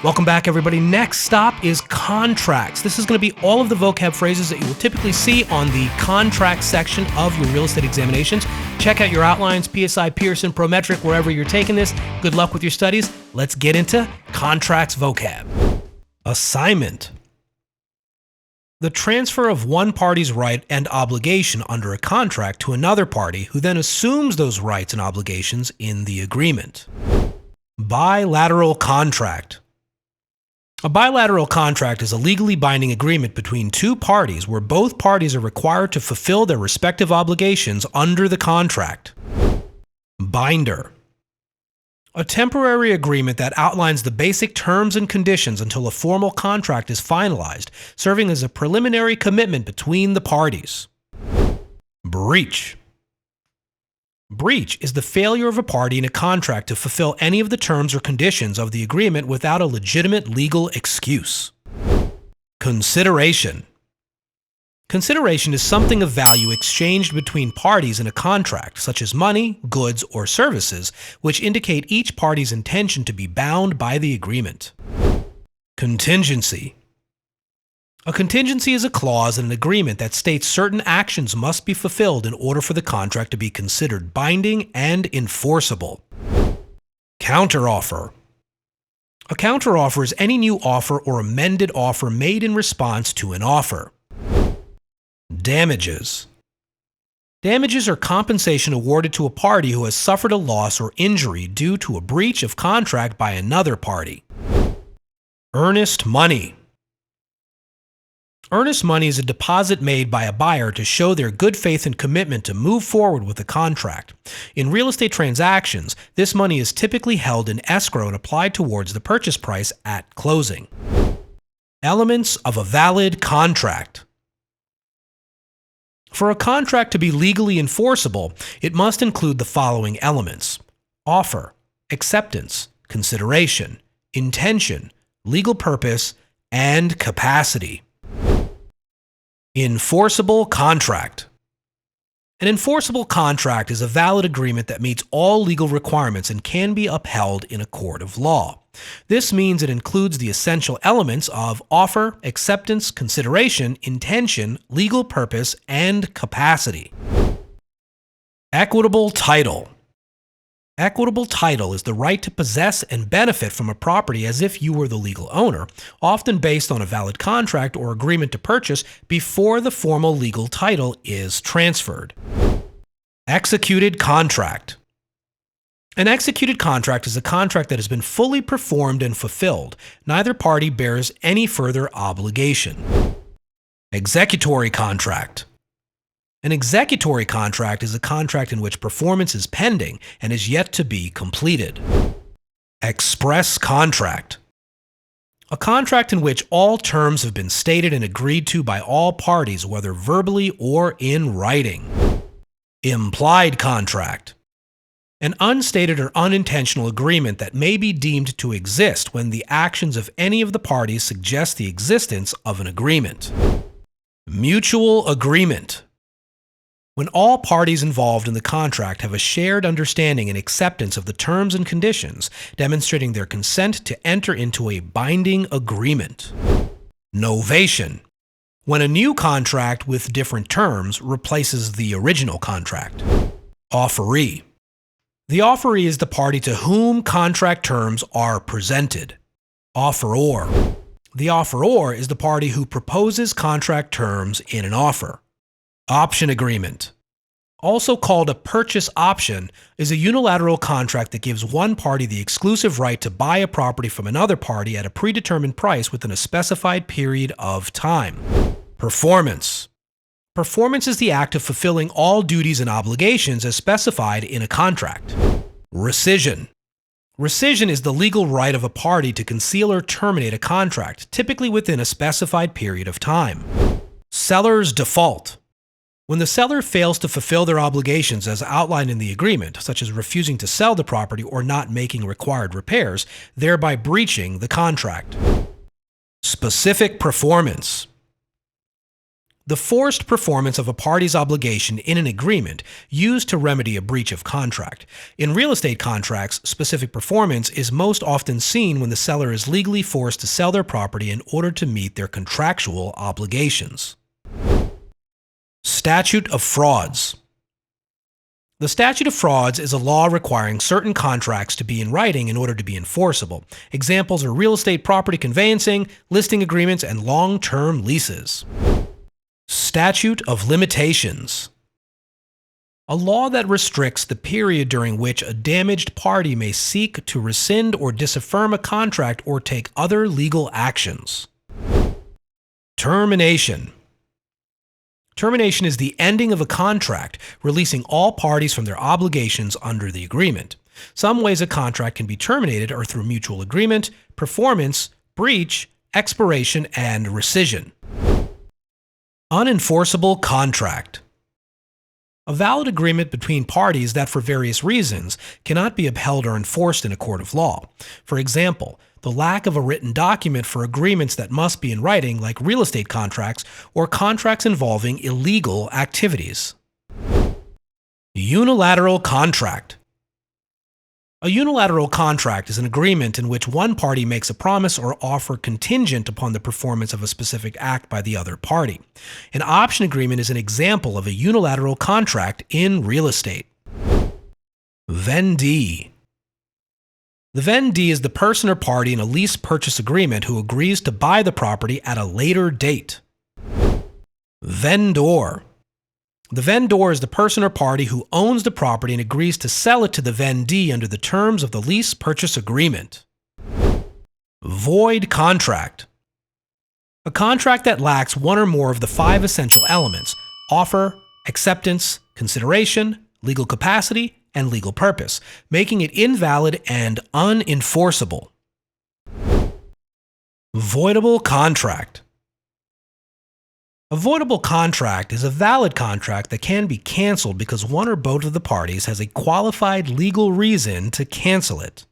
Welcome back, everybody. Next stop is contracts. This is going to be all of the vocab phrases that you will typically see on the contract section of your real estate examinations. Check out your outlines, PSI, Pearson, Prometric, wherever you're taking this. Good luck with your studies. Let's get into contracts vocab. Assignment. The transfer of one party's right and obligation under a contract to another party who then assumes those rights and obligations in the agreement. Bilateral contract. A bilateral contract is a legally binding agreement between two parties where both parties are required to fulfill their respective obligations under the contract. Binder. A temporary agreement that outlines the basic terms and conditions until a formal contract is finalized, serving as a preliminary commitment between the parties. Breach. Breach is the failure of a party in a contract to fulfill any of the terms or conditions of the agreement without a legitimate legal excuse. Consideration. Consideration is something of value exchanged between parties in a contract, such as money, goods, or services, which indicate each party's intention to be bound by the agreement. Contingency. A contingency is a clause in an agreement that states certain actions must be fulfilled in order for the contract to be considered binding and enforceable. Counteroffer. A counteroffer is any new offer or amended offer made in response to an offer. Damages. Damages are compensation awarded to a party who has suffered a loss or injury due to a breach of contract by another party. Earnest money. Earnest money is a deposit made by a buyer to show their good faith and commitment to move forward with the contract. In real estate transactions, this money is typically held in escrow and applied towards the purchase price at closing. Elements of a valid contract. For a contract to be legally enforceable, it must include the following elements: offer, acceptance, consideration, intention, legal purpose, and capacity. Enforceable contract. An enforceable contract is a valid agreement that meets all legal requirements and can be upheld in a court of law. This means it includes the essential elements of offer, acceptance, consideration, intention, legal purpose, and capacity. Equitable title. Equitable title is the right to possess and benefit from a property as if you were the legal owner, often based on a valid contract or agreement to purchase before the formal legal title is transferred. Executed contract. An executed contract is a contract that has been fully performed and fulfilled. Neither party bears any further obligation. Executory contract. An executory contract is a contract in which performance is pending and is yet to be completed. Express contract. A contract in which all terms have been stated and agreed to by all parties, whether verbally or in writing. Implied contract. An unstated or unintentional agreement that may be deemed to exist when the actions of any of the parties suggest the existence of an agreement. Mutual agreement. When all parties involved in the contract have a shared understanding and acceptance of the terms and conditions, demonstrating their consent to enter into a binding agreement. Novation. When a new contract with different terms replaces the original contract. Offeree. The offeree is the party to whom contract terms are presented. Offeror. The offeror is the party who proposes contract terms in an offer. Option agreement. Also called a purchase option, is a unilateral contract that gives one party the exclusive right to buy a property from another party at a predetermined price within a specified period of time. Performance. Performance is the act of fulfilling all duties and obligations as specified in a contract. Rescission. Rescission is the legal right of a party to conceal or terminate a contract, typically within a specified period of time. Seller's default. When the seller fails to fulfill their obligations as outlined in the agreement, such as refusing to sell the property or not making required repairs, thereby breaching the contract. Specific performance. The forced performance of a party's obligation in an agreement used to remedy a breach of contract. In real estate contracts, specific performance is most often seen when the seller is legally forced to sell their property in order to meet their contractual obligations. Statute of frauds. The statute of frauds is a law requiring certain contracts to be in writing in order to be enforceable. Examples are real estate property conveyancing, listing agreements, and long-term leases. Statute of limitations. A law that restricts the period during which a damaged party may seek to rescind or disaffirm a contract or take other legal actions. Termination. Termination is the ending of a contract, releasing all parties from their obligations under the agreement. Some ways a contract can be terminated are through mutual agreement, performance, breach, expiration, and rescission. Unenforceable contract. A valid agreement between parties that, for various reasons, cannot be upheld or enforced in a court of law. For example, the lack of a written document for agreements that must be in writing, like real estate contracts or contracts involving illegal activities. Unilateral contract. A unilateral contract is an agreement in which one party makes a promise or offer contingent upon the performance of a specific act by the other party. An option agreement is an example of a unilateral contract in real estate. Vendee. The vendee is the person or party in a lease purchase agreement who agrees to buy the property at a later date. Vendor. The vendor is the person or party who owns the property and agrees to sell it to the vendee under the terms of the lease purchase agreement. Void contract. A contract that lacks one or more of the 5 essential elements: offer, acceptance, consideration, legal capacity, and legal purpose, making it invalid and unenforceable. Voidable contract. A voidable contract is a valid contract that can be canceled because one or both of the parties has a qualified legal reason to cancel it.